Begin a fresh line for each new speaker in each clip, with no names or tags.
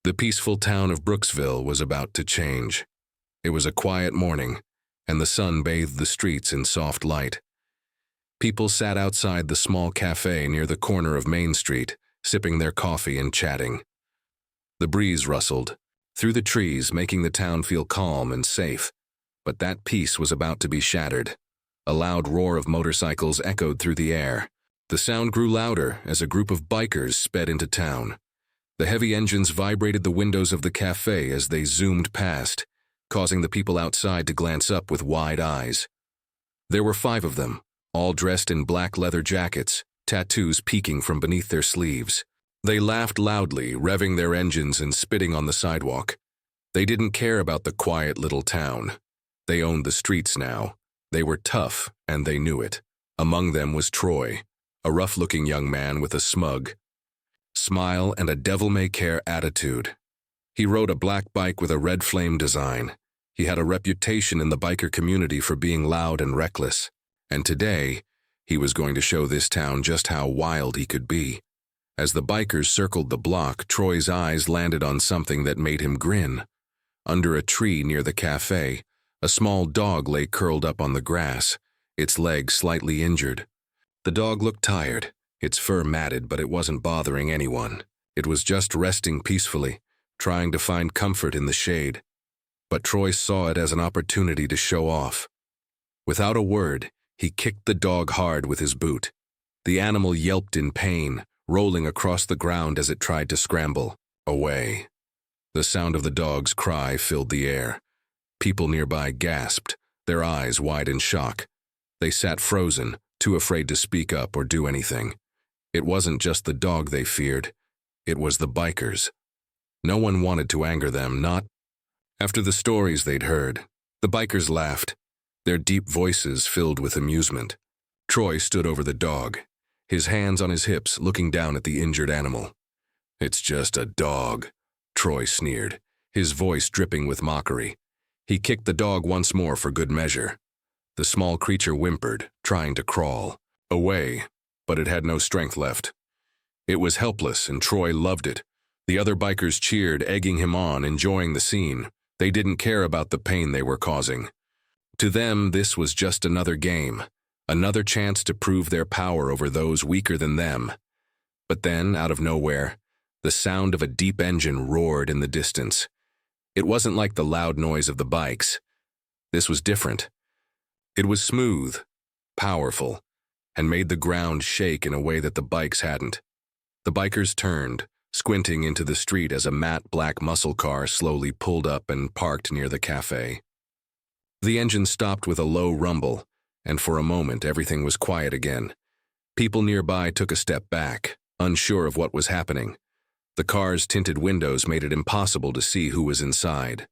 The peaceful town of Brooksville was about to change. It was a quiet morning, and the sun bathed the streets in soft light. People sat outside the small cafe near the corner of Main Street, sipping their coffee and chatting. The breeze rustled through the trees, making the town feel calm and safe. But that peace was about to be shattered. A loud roar of motorcycles echoed through the air. The sound grew louder as a group of bikers sped into town. The heavy engines vibrated the windows of the cafe as they zoomed past, causing the people outside to glance up with wide eyes. There were 5 of them, all dressed in black leather jackets, tattoos peeking from beneath their sleeves. They laughed loudly, revving their engines and spitting on the sidewalk. They didn't care about the quiet little town. They owned the streets now. They were tough, and they knew it. Among them was Troy, a rough-looking young man with a smug smile and a devil-may-care attitude. He rode a black bike with a red flame design. He had a reputation in the biker community for being loud and reckless. And today, he was going to show this town just how wild he could be. As the bikers circled the block, Troy's eyes landed on something that made him grin. Under a tree near the cafe, a small dog lay curled up on the grass, its leg slightly injured. The dog looked tired, its fur matted, but it wasn't bothering anyone. It was just resting peacefully, trying to find comfort in the shade. But Troy saw it as an opportunity to show off. Without a word, he kicked the dog hard with his boot. The animal yelped in pain, rolling across the ground as it tried to scramble away. The sound of the dog's cry filled the air. People nearby gasped, their eyes wide in shock. They sat frozen, too afraid to speak up or do anything. It wasn't just the dog they feared. It was the bikers. No one wanted to anger them, not after the stories they'd heard. The bikers laughed, their deep voices filled with amusement. Troy stood over the dog, his hands on his hips, looking down at the injured animal. "It's just a dog," Troy sneered, his voice dripping with mockery. He kicked the dog once more for good measure. The small creature whimpered, trying to crawl away, but it had no strength left. It was helpless, and Troy loved it. The other bikers cheered, egging him on, enjoying the scene. They didn't care about the pain they were causing. To them, this was just another game, another chance to prove their power over those weaker than them. But then, out of nowhere, the sound of a deep engine roared in the distance. It wasn't like the loud noise of the bikes. This was different. It was smooth, powerful, and made the ground shake in a way that the bikes hadn't. The bikers turned, squinting into the street as a matte black muscle car slowly pulled up and parked near the cafe. The engine stopped with a low rumble, and for a moment everything was quiet again. People nearby took a step back, unsure of what was happening. The car's tinted windows made it impossible to see who was inside.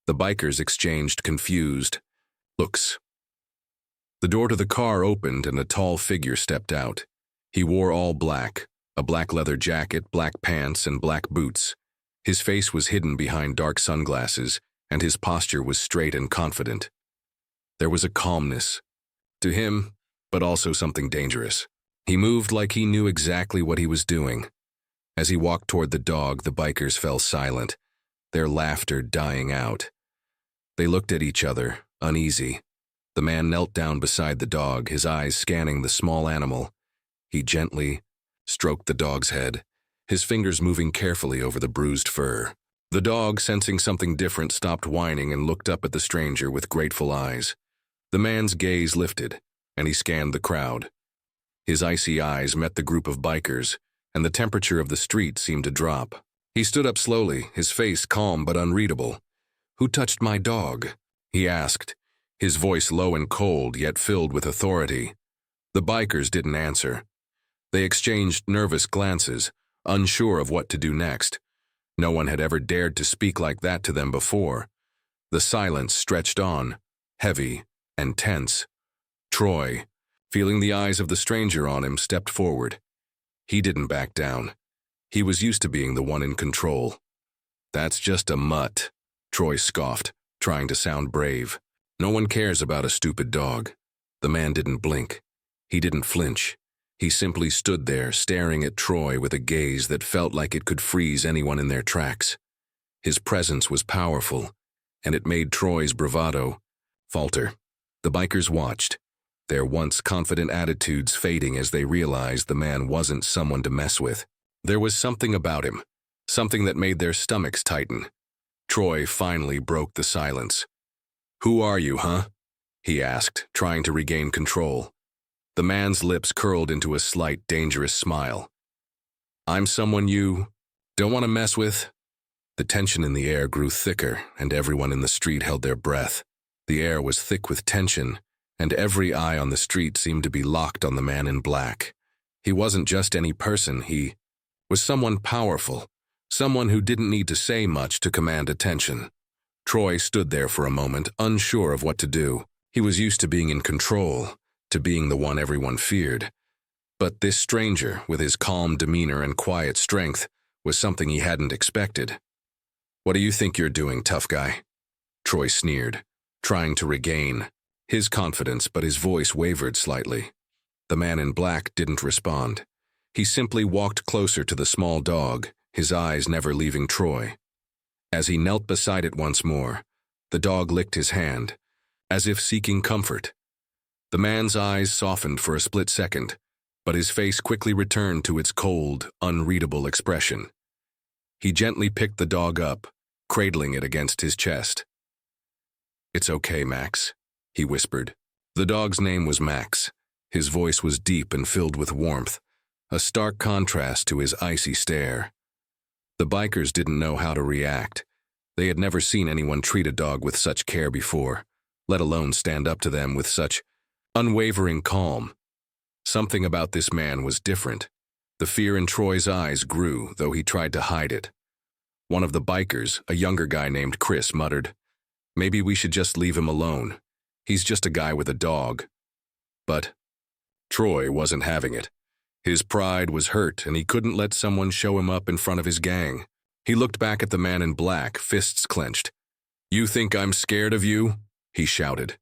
The bikers exchanged confused looks. The door to the car opened and a tall figure stepped out. He wore all black, a black leather jacket, black pants, and black boots. His face was hidden behind dark sunglasses, and his posture was straight and confident. There was a calmness to him, but also something dangerous. He moved like he knew exactly what he was doing. As he walked toward the dog, the bikers fell silent, their laughter dying out. They looked at each other, uneasy. The man knelt down beside the dog, his eyes scanning the small animal. He gently stroked the dog's head, his fingers moving carefully over the bruised fur. The dog, sensing something different, stopped whining and looked up at the stranger with grateful eyes. The man's gaze lifted, and he scanned the crowd. His icy eyes met the group of bikers, and the temperature of the street seemed to drop. He stood up slowly, his face calm but unreadable. "Who touched my dog?" he asked, his voice low and cold, yet filled with authority. The bikers didn't answer. They exchanged nervous glances, unsure of what to do next. No one had ever dared to speak like that to them before. The silence stretched on, heavy and tense. Troy, feeling the eyes of the stranger on him, stepped forward. He didn't back down. He was used to being the one in control. "That's just a mutt," Troy scoffed, trying to sound brave. "No one cares about a stupid dog." The man didn't blink. He didn't flinch. He simply stood there, staring at Troy with a gaze that felt like it could freeze anyone in their tracks. His presence was powerful, and it made Troy's bravado falter. The bikers watched, their once confident attitudes fading as they realized the man wasn't someone to mess with. There was something about him, something that made their stomachs tighten. Troy finally broke the silence. "Who are you, huh?" he asked, trying to regain control. The man's lips curled into a slight, dangerous smile. "I'm someone you don't want to mess with." The tension in the air grew thicker, and everyone in the street held their breath. The air was thick with tension, and every eye on the street seemed to be locked on the man in black. He wasn't just any person, he was someone powerful, someone who didn't need to say much to command attention. Troy stood there for a moment, unsure of what to do. He was used to being in control, to being the one everyone feared. But this stranger, with his calm demeanor and quiet strength, was something he hadn't expected. "What do you think you're doing, tough guy?" Troy sneered, trying to regain his confidence, but his voice wavered slightly. The man in black didn't respond. He simply walked closer to the small dog, his eyes never leaving Troy. As he knelt beside it once more, the dog licked his hand, as if seeking comfort. The man's eyes softened for a split second, but his face quickly returned to its cold, unreadable expression. He gently picked the dog up, cradling it against his chest. "It's okay, Max," he whispered. The dog's name was Max. His voice was deep and filled with warmth, a stark contrast to his icy stare. The bikers didn't know how to react. They had never seen anyone treat a dog with such care before, let alone stand up to them with such unwavering calm. Something about this man was different. The fear in Troy's eyes grew, though he tried to hide it. One of the bikers, a younger guy named Chris, muttered, "Maybe we should just leave him alone. He's just a guy with a dog." But Troy wasn't having it. His pride was hurt, and he couldn't let someone show him up in front of his gang. He looked back at the man in black, fists clenched. "You think I'm scared of you?" he shouted.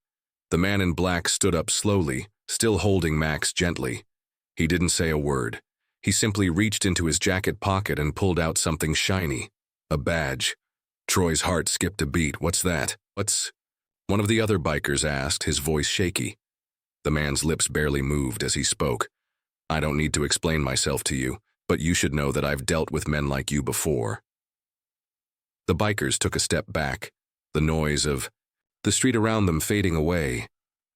The man in black stood up slowly, still holding Max gently. He didn't say a word. He simply reached into his jacket pocket and pulled out something shiny. A badge. Troy's heart skipped a beat. "What's that?" "What's—" one of the other bikers asked, his voice shaky. The man's lips barely moved as he spoke. "I don't need to explain myself to you, but you should know that I've dealt with men like you before." The bikers took a step back, the noise of the street around them fading away.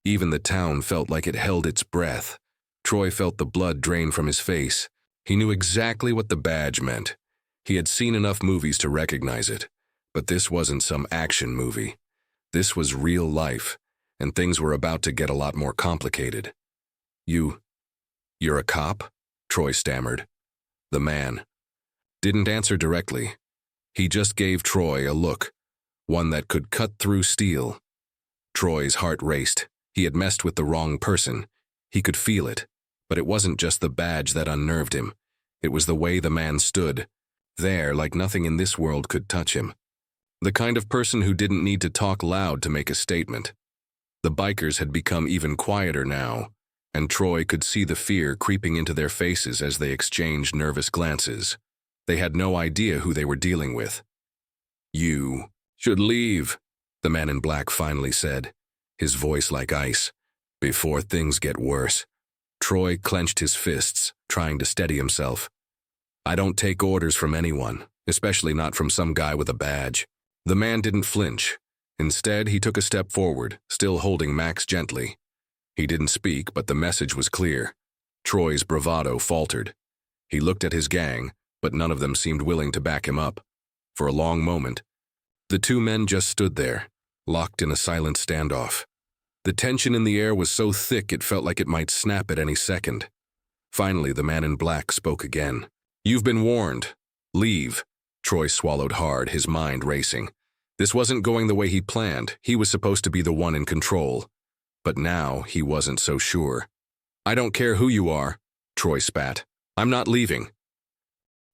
Even the town felt like it held its breath. Troy felt the blood drain from his face. He knew exactly what the badge meant. He had seen enough movies to recognize it, but this wasn't some action movie. This was real life, and things were about to get a lot more complicated. You're a cop?" Troy stammered. The man didn't answer directly. He just gave Troy a look, one that could cut through steel. Troy's heart raced. He had messed with the wrong person. He could feel it, but it wasn't just the badge that unnerved him. It was the way the man stood, there like nothing in this world could touch him. The kind of person who didn't need to talk loud to make a statement. The bikers had become even quieter now, and Troy could see the fear creeping into their faces as they exchanged nervous glances. They had no idea who they were dealing with. "You should leave," the man in black finally said, his voice like ice. "Before things get worse." Troy clenched his fists, trying to steady himself. "I don't take orders from anyone, especially not from some guy with a badge." The man didn't flinch. Instead, he took a step forward, still holding Max gently. He didn't speak, but the message was clear. Troy's bravado faltered. He looked at his gang, but none of them seemed willing to back him up. For a long moment, the two men just stood there, locked in a silent standoff. The tension in the air was so thick it felt like it might snap at any second. Finally, the man in black spoke again. "You've been warned. Leave." Troy swallowed hard, his mind racing. This wasn't going the way he planned. He was supposed to be the one in control. But now he wasn't so sure. "I don't care who you are," Troy spat. "I'm not leaving."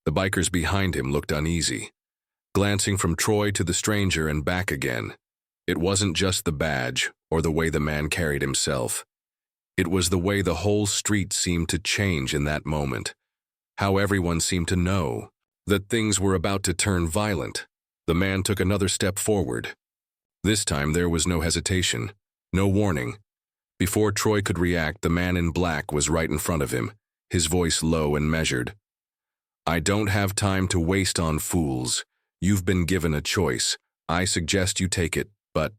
The bikers behind him looked uneasy, glancing from Troy to the stranger and back again. It wasn't just the badge or the way the man carried himself. It was the way the whole street seemed to change in that moment. How everyone seemed to know that things were about to turn violent. The man took another step forward. This time there was no hesitation, no warning. Before Troy could react, the man in black was right in front of him, his voice low and measured. "I don't have time to waste on fools. You've been given a choice. I suggest you take it, but..."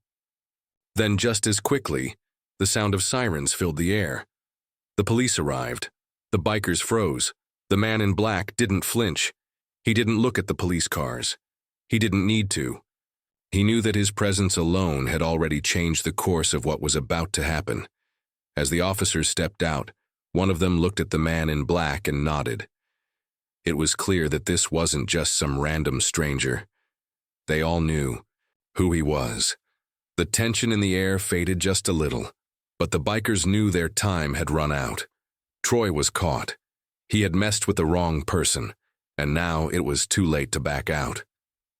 Then just as quickly, the sound of sirens filled the air. The police arrived. The bikers froze. The man in black didn't flinch. He didn't look at the police cars. He didn't need to. He knew that his presence alone had already changed the course of what was about to happen. As the officers stepped out, one of them looked at the man in black and nodded. It was clear that this wasn't just some random stranger. They all knew who he was. The tension in the air faded just a little, but the bikers knew their time had run out. Troy was caught. He had messed with the wrong person, and now it was too late to back out.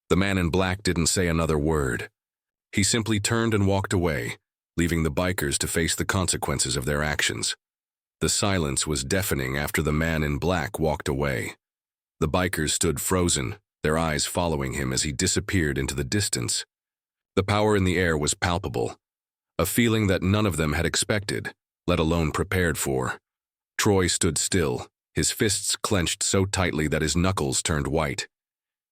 The man in black didn't say another word. He simply turned and walked away, leaving the bikers to face the consequences of their actions. The silence was deafening after the man in black walked away. The bikers stood frozen, their eyes following him as he disappeared into the distance. The power in the air was palpable, a feeling that none of them had expected, let alone prepared for. Troy stood still, his fists clenched so tightly that his knuckles turned white.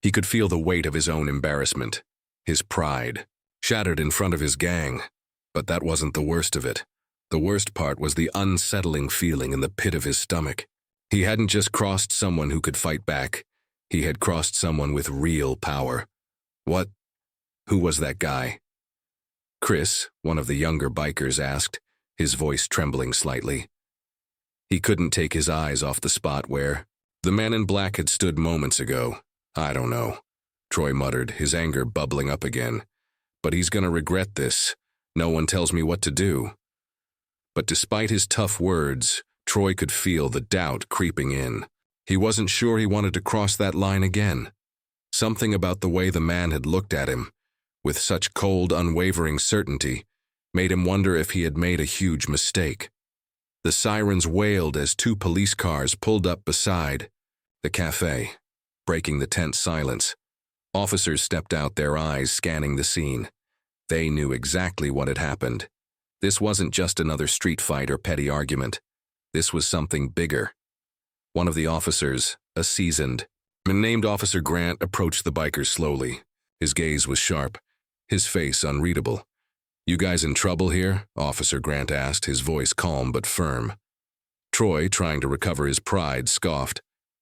He could feel the weight of his own embarrassment, his pride, shattered in front of his gang. But that wasn't the worst of it. The worst part was the unsettling feeling in the pit of his stomach. He hadn't just crossed someone who could fight back. He had crossed someone with real power. What? Who was that guy? Chris, one of the younger bikers, asked, his voice trembling slightly. He couldn't take his eyes off the spot where the man in black had stood moments ago. "I don't know," Troy muttered, his anger bubbling up again. "But he's gonna regret this. No one tells me what to do." But despite his tough words, Troy could feel the doubt creeping in. He wasn't sure he wanted to cross that line again. Something about the way the man had looked at him, with such cold, unwavering certainty, made him wonder if he had made a huge mistake. The sirens wailed as two police cars pulled up beside the cafe, breaking the tense silence. Officers stepped out, their eyes scanning the scene. They knew exactly what had happened. This wasn't just another street fight or petty argument. This was something bigger. One of the officers, a seasoned man named Officer Grant, approached the bikers slowly. His gaze was sharp, his face unreadable. "You guys in trouble here?" Officer Grant asked, his voice calm but firm. Troy, trying to recover his pride, scoffed.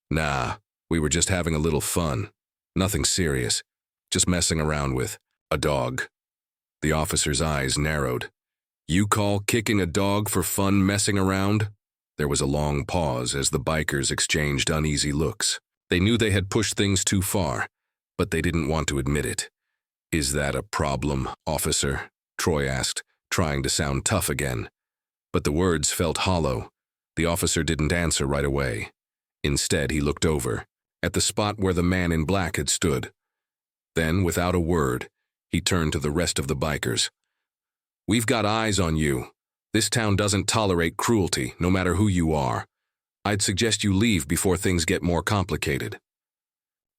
"Nah, we were just having a little fun. Nothing serious. Just messing around with a dog." The officer's eyes narrowed. "You call kicking a dog for fun messing around?" There was a long pause as the bikers exchanged uneasy looks. They knew they had pushed things too far, but they didn't want to admit it. "Is that a problem, officer?" Troy asked, trying to sound tough again. But the words felt hollow. The officer didn't answer right away. Instead, he looked over, at the spot where the man in black had stood. Then, without a word, he turned to the rest of the bikers. "We've got eyes on you. This town doesn't tolerate cruelty, no matter who you are. I'd suggest you leave before things get more complicated."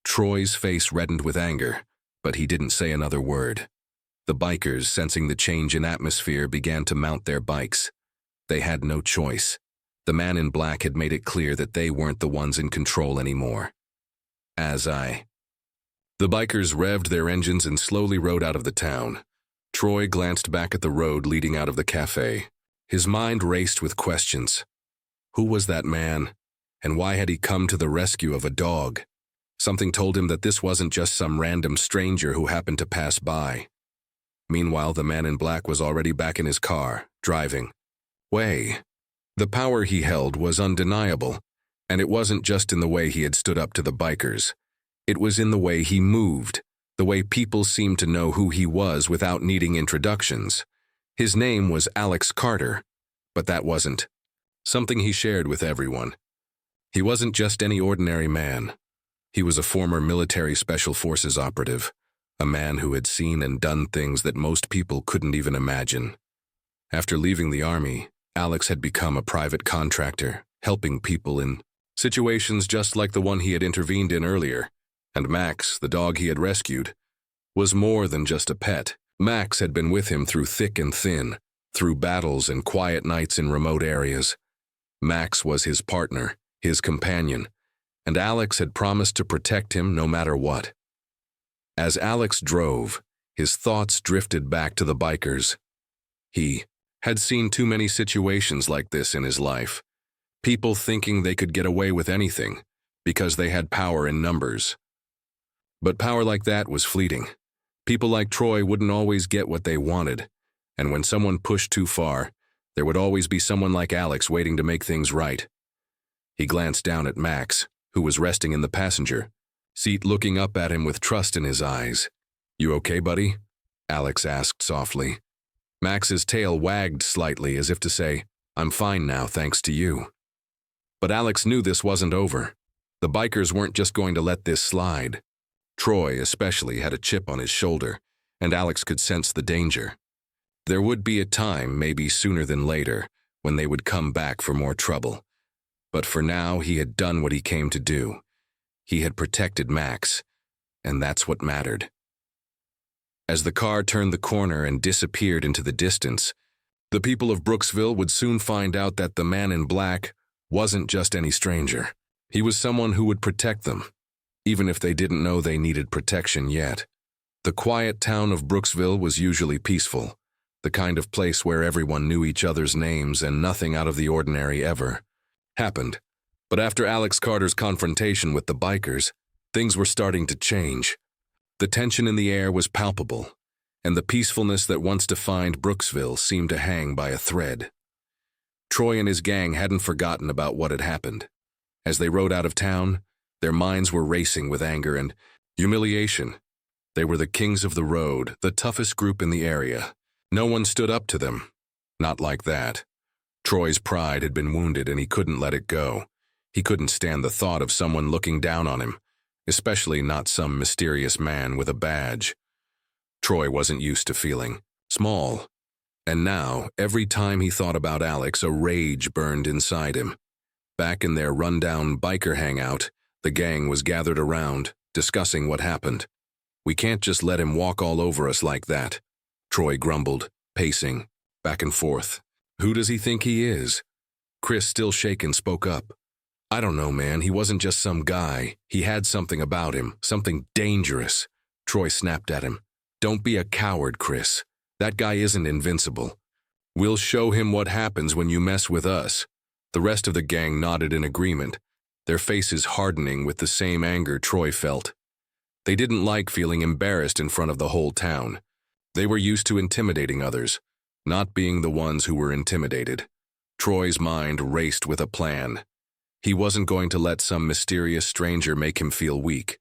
Troy's face reddened with anger, but he didn't say another word. The bikers, sensing the change in atmosphere, began to mount their bikes. They had no choice. The man in black had made it clear that they weren't the ones in control anymore. The bikers revved their engines and slowly rode out of the town. Troy glanced back at the road leading out of the cafe. His mind raced with questions. Who was that man? And why had he come to the rescue of a dog? Something told him that this wasn't just some random stranger who happened to pass by. Meanwhile, the man in black was already back in his car, driving. The power he held was undeniable, and it wasn't just in the way he had stood up to the bikers. It was in the way he moved, the way people seemed to know who he was without needing introductions. His name was Alex Carter, but that wasn't something he shared with everyone. He wasn't just any ordinary man. He was a former military special forces operative, a man who had seen and done things that most people couldn't even imagine. After leaving the army, Alex had become a private contractor, helping people in situations just like the one he had intervened in earlier, and Max, the dog he had rescued, was more than just a pet. Max had been with him through thick and thin, through battles and quiet nights in remote areas. Max was his partner, his companion, and Alex had promised to protect him no matter what. As Alex drove, his thoughts drifted back to the bikers. He had seen too many situations like this in his life. People thinking they could get away with anything because they had power in numbers. But power like that was fleeting. People like Troy wouldn't always get what they wanted, and when someone pushed too far, there would always be someone like Alex waiting to make things right. He glanced down at Max, who was resting in the passenger seat, looking up at him with trust in his eyes. "You okay, buddy?" Alex asked softly. Max's tail wagged slightly as if to say, "I'm fine now, thanks to you." But Alex knew this wasn't over. The bikers weren't just going to let this slide. Troy, especially, had a chip on his shoulder, and Alex could sense the danger. There would be a time, maybe sooner than later, when they would come back for more trouble. But for now, he had done what he came to do. He had protected Max, and that's what mattered. As the car turned the corner and disappeared into the distance, the people of Brooksville would soon find out that the man in black wasn't just any stranger. He was someone who would protect them, even if they didn't know they needed protection yet. The quiet town of Brooksville was usually peaceful, the kind of place where everyone knew each other's names and nothing out of the ordinary ever happened. But after Alex Carter's confrontation with the bikers, things were starting to change. The tension in the air was palpable, and the peacefulness that once defined Brooksville seemed to hang by a thread. Troy and his gang hadn't forgotten about what had happened. As they rode out of town, their minds were racing with anger and humiliation. They were the kings of the road, the toughest group in the area. No one stood up to them. Not like that. Troy's pride had been wounded and he couldn't let it go. He couldn't stand the thought of someone looking down on him, especially not some mysterious man with a badge. Troy wasn't used to feeling small, and now, every time he thought about Alex, a rage burned inside him. Back in their rundown biker hangout, the gang was gathered around, discussing what happened. "We can't just let him walk all over us like that," Troy grumbled, pacing back and forth. "Who does he think he is?" Chris, still shaken, spoke up. "I don't know, man. He wasn't just some guy. He had something about him, something dangerous." Troy snapped at him. "Don't be a coward, Chris. That guy isn't invincible. We'll show him what happens when you mess with us." The rest of the gang nodded in agreement, their faces hardening with the same anger Troy felt. They didn't like feeling embarrassed in front of the whole town. They were used to intimidating others, not being the ones who were intimidated. Troy's mind raced with a plan. He wasn't going to let some mysterious stranger make him feel weak.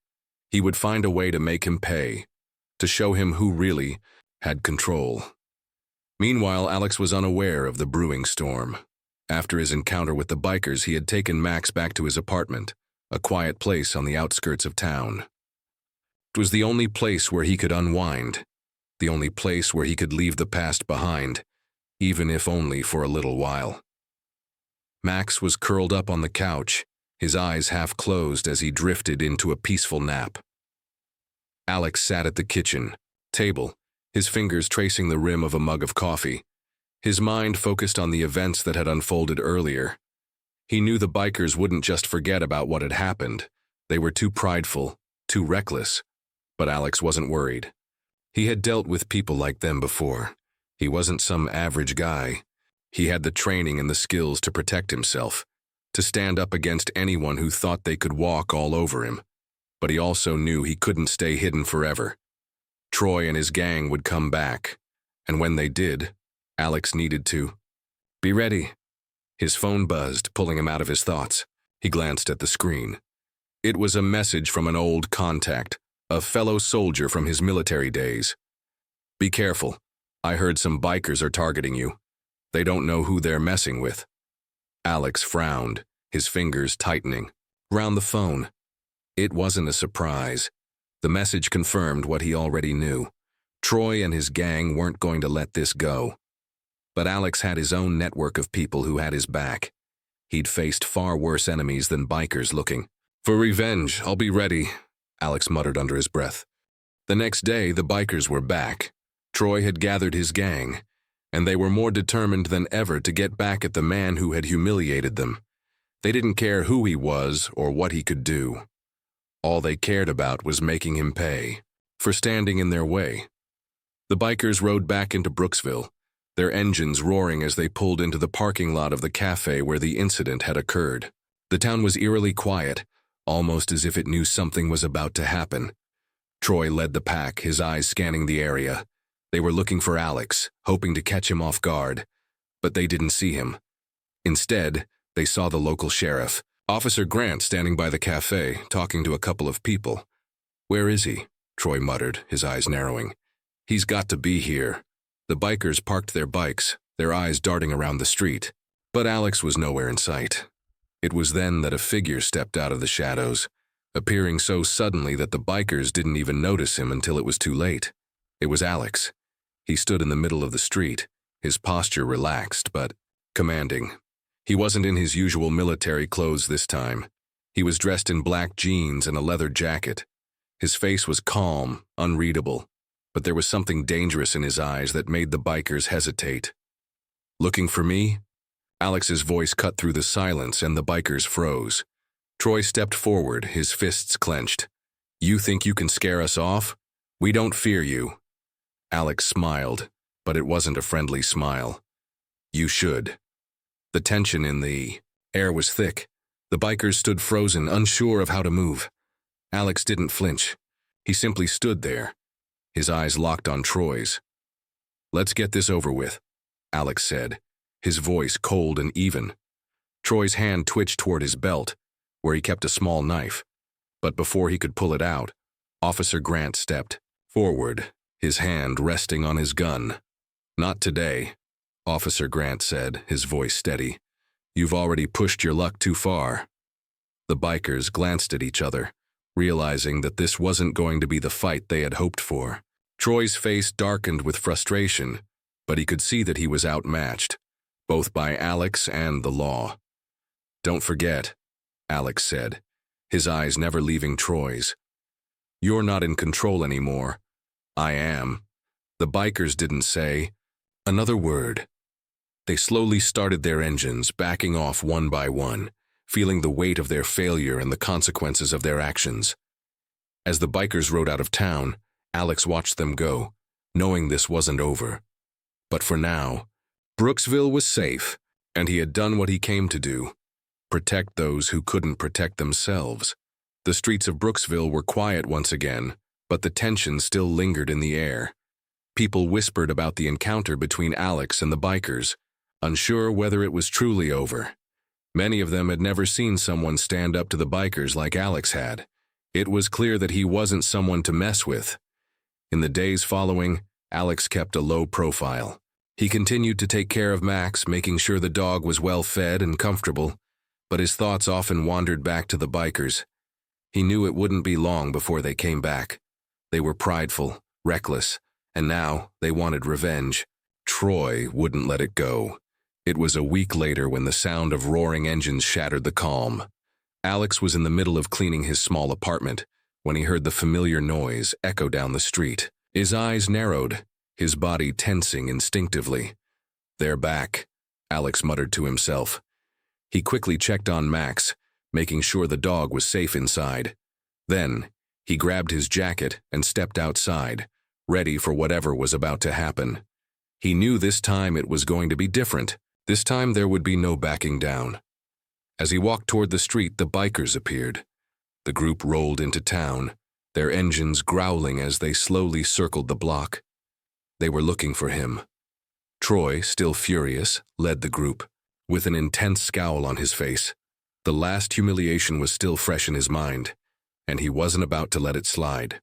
He would find a way to make him pay, to show him who really had control. Meanwhile, Alex was unaware of the brewing storm. After his encounter with the bikers, he had taken Max back to his apartment, a quiet place on the outskirts of town. It was the only place where he could unwind, the only place where he could leave the past behind, even if only for a little while. Max was curled up on the couch, his eyes half closed as he drifted into a peaceful nap. Alex sat at the kitchen table, his fingers tracing the rim of a mug of coffee. His mind focused on the events that had unfolded earlier. He knew the bikers wouldn't just forget about what had happened. They were too prideful, too reckless. But Alex wasn't worried. He had dealt with people like them before. He wasn't some average guy. He had the training and the skills to protect himself, to stand up against anyone who thought they could walk all over him. But he also knew he couldn't stay hidden forever. Troy and his gang would come back, and when they did, Alex needed to be ready. His phone buzzed, pulling him out of his thoughts. He glanced at the screen. It was a message from an old contact, a fellow soldier from his military days. "Be careful. I heard some bikers are targeting you. They don't know who they're messing with." Alex frowned, his fingers tightening around the phone. It wasn't a surprise. The message confirmed what he already knew. Troy and his gang weren't going to let this go. But Alex had his own network of people who had his back. He'd faced far worse enemies than bikers looking for revenge. "I'll be ready," Alex muttered under his breath. The next day, the bikers were back. Troy had gathered his gang, and they were more determined than ever to get back at the man who had humiliated them. They didn't care who he was or what he could do. All they cared about was making him pay for standing in their way. The bikers rode back into Brooksville, their engines roaring as they pulled into the parking lot of the cafe where the incident had occurred. The town was eerily quiet, almost as if it knew something was about to happen. Troy led the pack, his eyes scanning the area. They were looking for Alex, hoping to catch him off guard, but they didn't see him. Instead, they saw the local sheriff, Officer Grant, standing by the cafe, talking to a couple of people. "Where is he?" Troy muttered, his eyes narrowing. "He's got to be here." The bikers parked their bikes, their eyes darting around the street, but Alex was nowhere in sight. It was then that a figure stepped out of the shadows, appearing so suddenly that the bikers didn't even notice him until it was too late. It was Alex. He stood in the middle of the street, his posture relaxed but commanding. He wasn't in his usual military clothes this time. He was dressed in black jeans and a leather jacket. His face was calm, unreadable, but there was something dangerous in his eyes that made the bikers hesitate. "Looking for me?" Alex's voice cut through the silence and the bikers froze. Troy stepped forward, his fists clenched. "You think you can scare us off? We don't fear you." Alex smiled, but it wasn't a friendly smile. "You should." The tension in the air was thick. The bikers stood frozen, unsure of how to move. Alex didn't flinch. He simply stood there, his eyes locked on Troy's. "Let's get this over with," Alex said, his voice cold and even. Troy's hand twitched toward his belt, where he kept a small knife. But before he could pull it out, Officer Grant stepped forward, his hand resting on his gun. "Not today," Officer Grant said, his voice steady. "You've already pushed your luck too far." The bikers glanced at each other, realizing that this wasn't going to be the fight they had hoped for. Troy's face darkened with frustration, but he could see that he was outmatched, both by Alex and the law. "Don't forget," Alex said, his eyes never leaving Troy's. "You're not in control anymore. I am." The bikers didn't say another word. They slowly started their engines, backing off one by one, feeling the weight of their failure and the consequences of their actions. As the bikers rode out of town, Alex watched them go, knowing this wasn't over. But for now, Brooksville was safe, and he had done what he came to do: protect those who couldn't protect themselves. The streets of Brooksville were quiet once again, but the tension still lingered in the air. People whispered about the encounter between Alex and the bikers, unsure whether it was truly over. Many of them had never seen someone stand up to the bikers like Alex had. It was clear that he wasn't someone to mess with. In the days following, Alex kept a low profile. He continued to take care of Max, making sure the dog was well fed and comfortable, but his thoughts often wandered back to the bikers. He knew it wouldn't be long before they came back. They were prideful, reckless, and now they wanted revenge. Troy wouldn't let it go. It was a week later when the sound of roaring engines shattered the calm. Alex was in the middle of cleaning his small apartment when he heard the familiar noise echo down the street. His eyes narrowed, his body tensing instinctively. "They're back," Alex muttered to himself. He quickly checked on Max, making sure the dog was safe inside. Then, he grabbed his jacket and stepped outside, ready for whatever was about to happen. He knew this time it was going to be different. This time there would be no backing down. As he walked toward the street, the bikers appeared. The group rolled into town, their engines growling as they slowly circled the block. They were looking for him. Troy, still furious, led the group, with an intense scowl on his face. The last humiliation was still fresh in his mind, and he wasn't about to let it slide.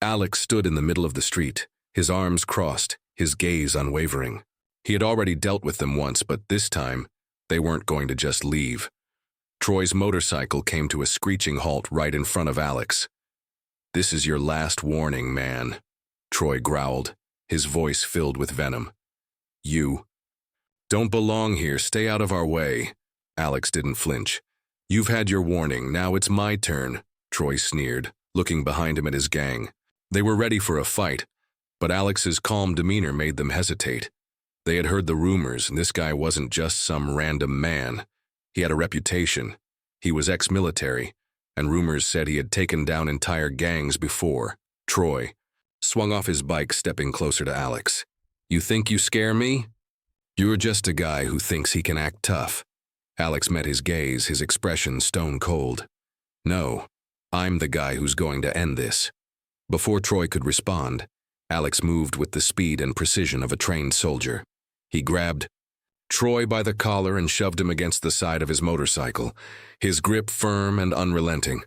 Alex stood in the middle of the street, his arms crossed, his gaze unwavering. He had already dealt with them once, but this time, they weren't going to just leave. Troy's motorcycle came to a screeching halt right in front of Alex. "This is your last warning, man," Troy growled, his voice filled with venom. "You don't belong here. Stay out of our way." Alex didn't flinch. "You've had your warning. Now it's my turn," Troy sneered, looking behind him at his gang. They were ready for a fight, but Alex's calm demeanor made them hesitate. They had heard the rumors, and this guy wasn't just some random man. He had a reputation. He was ex-military, and rumors said he had taken down entire gangs before. Troy swung off his bike, stepping closer to Alex. "You think you scare me? You're just a guy who thinks he can act tough." Alex met his gaze, his expression stone cold. "No, I'm the guy who's going to end this." Before Troy could respond, Alex moved with the speed and precision of a trained soldier. He grabbed Troy by the collar and shoved him against the side of his motorcycle, his grip firm and unrelenting.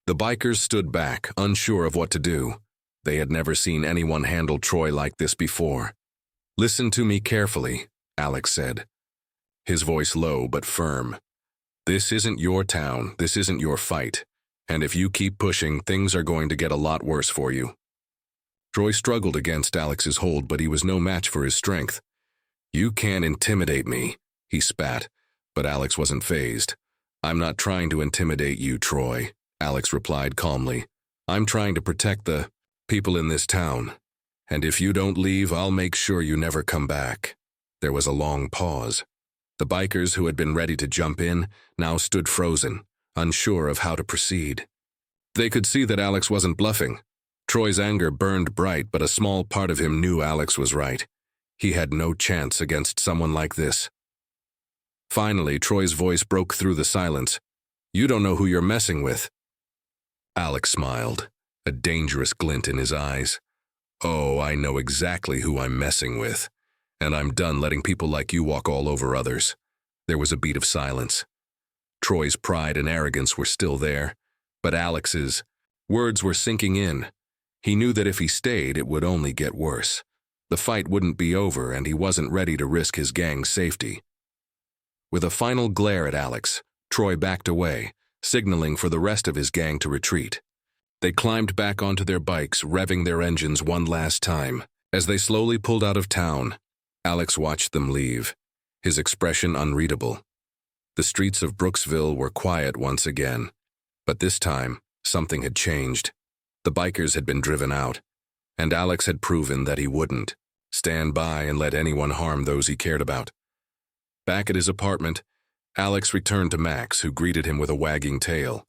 The bikers stood back, unsure of what to do. They had never seen anyone handle Troy like this before. "Listen to me carefully," Alex said, his voice low but firm. "This isn't your town, this isn't your fight, and if you keep pushing, things are going to get a lot worse for you." Troy struggled against Alex's hold, but he was no match for his strength. "You can't intimidate me," he spat, but Alex wasn't fazed. "I'm not trying to intimidate you, Troy," Alex replied calmly. "I'm trying to protect the people in this town, and if you don't leave, I'll make sure you never come back." There was a long pause. The bikers who had been ready to jump in now stood frozen, unsure of how to proceed. They could see that Alex wasn't bluffing. Troy's anger burned bright, but a small part of him knew Alex was right. He had no chance against someone like this. Finally, Troy's voice broke through the silence. "You don't know who you're messing with." Alex smiled, a dangerous glint in his eyes. "Oh, I know exactly who I'm messing with, and I'm done letting people like you walk all over others." There was a beat of silence. Troy's pride and arrogance were still there, but Alex's words were sinking in. He knew that if he stayed, it would only get worse. The fight wouldn't be over, and he wasn't ready to risk his gang's safety. With a final glare at Alex, Troy backed away, signaling for the rest of his gang to retreat. They climbed back onto their bikes, revving their engines one last time. As they slowly pulled out of town, Alex watched them leave, his expression unreadable. The streets of Brooksville were quiet once again, but this time, something had changed. The bikers had been driven out, and Alex had proven that he wouldn't stand by and let anyone harm those he cared about. Back at his apartment, Alex returned to Max, who greeted him with a wagging tail.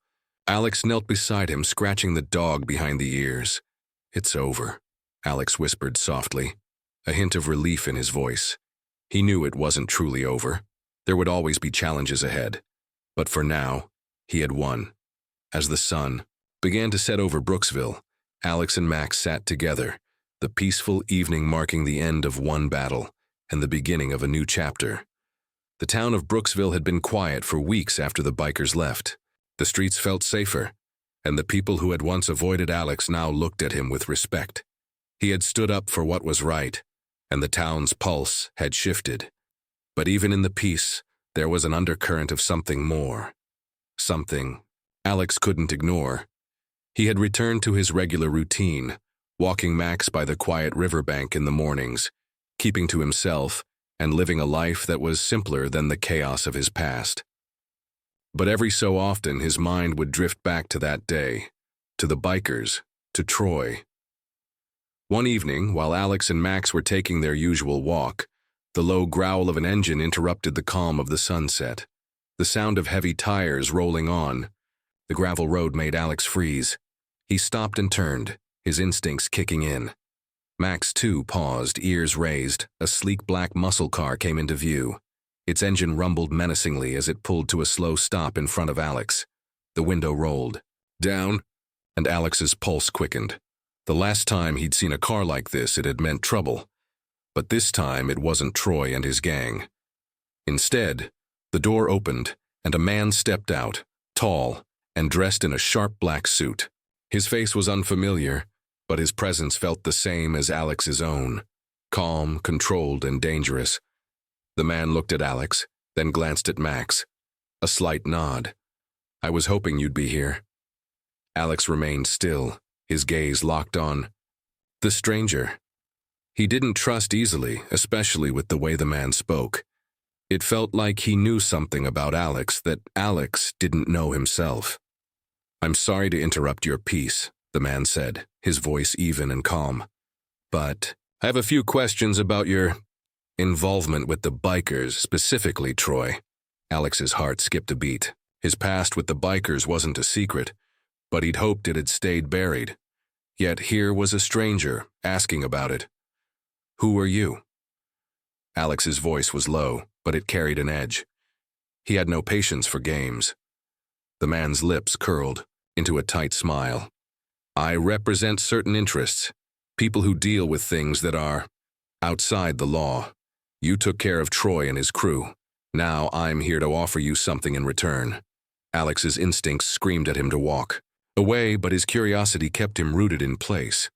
Alex knelt beside him, scratching the dog behind the ears. "It's over," Alex whispered softly, a hint of relief in his voice. He knew it wasn't truly over. There would always be challenges ahead. But for now, he had won. As the sun began to set over Brooksville, Alex and Max sat together, the peaceful evening marking the end of one battle and the beginning of a new chapter. The town of Brooksville had been quiet for weeks after the bikers left. The streets felt safer, and the people who had once avoided Alex now looked at him with respect. He had stood up for what was right, and the town's pulse had shifted. But even in the peace, there was an undercurrent of something more. Something Alex couldn't ignore. He had returned to his regular routine, walking Max by the quiet riverbank in the mornings, keeping to himself and living a life that was simpler than the chaos of his past. But every so often his mind would drift back to that day, to the bikers, to Troy. One evening, while Alex and Max were taking their usual walk, the low growl of an engine interrupted the calm of the sunset. The sound of heavy tires rolling on the gravel road made Alex freeze. He stopped and turned, his instincts kicking in. Max, too, paused, ears raised. A sleek black muscle car came into view. Its engine rumbled menacingly as it pulled to a slow stop in front of Alex. The window rolled down, and Alex's pulse quickened. The last time he'd seen a car like this, it had meant trouble. But this time, it wasn't Troy and his gang. Instead, the door opened, and a man stepped out, tall and dressed in a sharp black suit. His face was unfamiliar, but his presence felt the same as Alex's own, calm, controlled, and dangerous. The man looked at Alex, then glanced at Max. A slight nod. "I was hoping you'd be here." Alex remained still, his gaze locked on the stranger. He didn't trust easily, especially with the way the man spoke. It felt like he knew something about Alex that Alex didn't know himself. "I'm sorry to interrupt your peace," the man said, his voice even and calm. But I have a few questions about your involvement with the bikers, specifically Troy. Alex's heart skipped a beat. His past with the bikers wasn't a secret, but he'd hoped it had stayed buried. Yet here was a stranger asking about it. Who are you? Alex's voice was low, but it carried an edge. He had no patience for games. The man's lips curled into a tight smile. I represent certain interests, people who deal with things that are outside the law. You took care of Troy and his crew. Now I'm here to offer you something in return. Alex's instincts screamed at him to walk away, but his curiosity kept him rooted in place.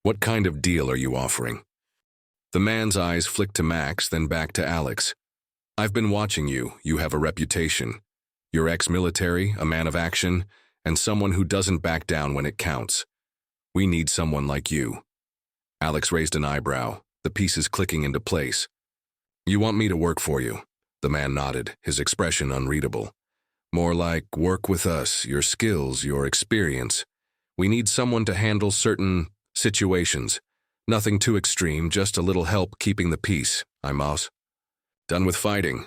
What kind of deal are you offering? The man's eyes flicked to Max, then back to Alex. I've been watching you. You have a reputation. You're ex-military, a man of action, and someone who doesn't back down when it counts. We need someone like you. Alex raised an eyebrow, the pieces clicking into place. You want me to work for you? The man nodded, his expression unreadable. More like, work with us, your skills, your experience. We need someone to handle certain situations. Nothing too extreme, just a little help keeping the peace, Done with fighting,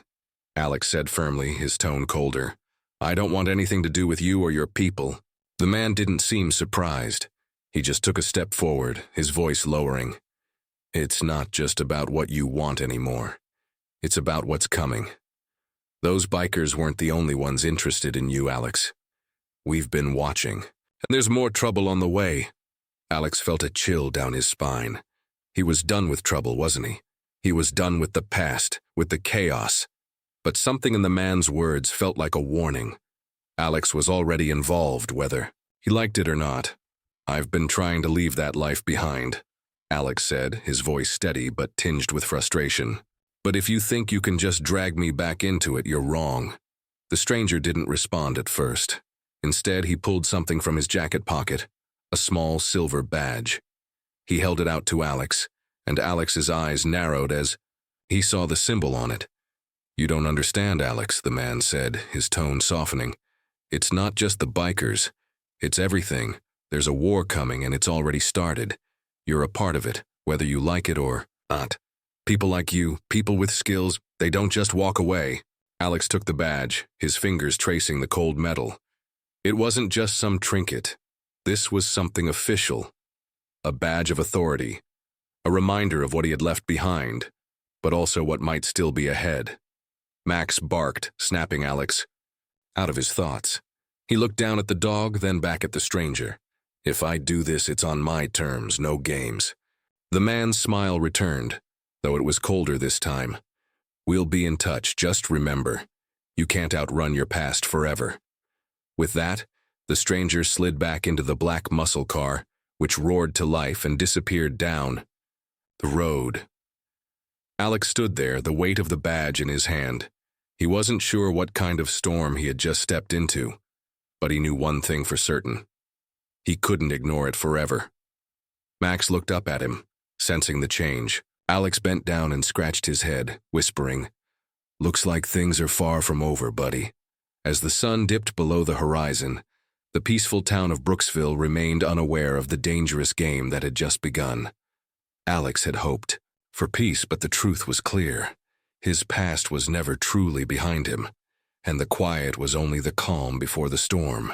Alex said firmly, his tone colder. I don't want anything to do with you or your people. The man didn't seem surprised. He just took a step forward, his voice lowering. It's not just about what you want anymore. It's about what's coming. Those bikers weren't the only ones interested in you, Alex. We've been watching, and there's more trouble on the way. Alex felt a chill down his spine. He was done with trouble, wasn't he? He was done with the past, with the chaos. But something in the man's words felt like a warning. Alex was already involved, whether he liked it or not. I've been trying to leave that life behind, Alex said, his voice steady but tinged with frustration. But if you think you can just drag me back into it, you're wrong. The stranger didn't respond at first. Instead, he pulled something from his jacket pocket, a small silver badge. He held it out to Alex, and Alex's eyes narrowed as he saw the symbol on it. You don't understand, Alex, the man said, his tone softening. It's not just the bikers. It's everything. There's a war coming, and it's already started. You're a part of it, whether you like it or not. People like you, people with skills, they don't just walk away. Alex took the badge, his fingers tracing the cold metal. It wasn't just some trinket. This was something official. A badge of authority. A reminder of what he had left behind, but also what might still be ahead. Max barked, snapping Alex out of his thoughts. He looked down at the dog, then back at the stranger. If I do this, it's on my terms, no games. The man's smile returned, though it was colder this time. We'll be in touch, just remember, you can't outrun your past forever. With that, the stranger slid back into the black muscle car, which roared to life and disappeared down the road. Alex stood there, the weight of the badge in his hand. He wasn't sure what kind of storm he had just stepped into, but he knew one thing for certain. He couldn't ignore it forever. Max looked up at him, sensing the change. Alex bent down and scratched his head, whispering, Looks like things are far from over, buddy. As the sun dipped below the horizon, the peaceful town of Brooksville remained unaware of the dangerous game that had just begun. Alex had hoped for peace, but the truth was clear. His past was never truly behind him, and the quiet was only the calm before the storm.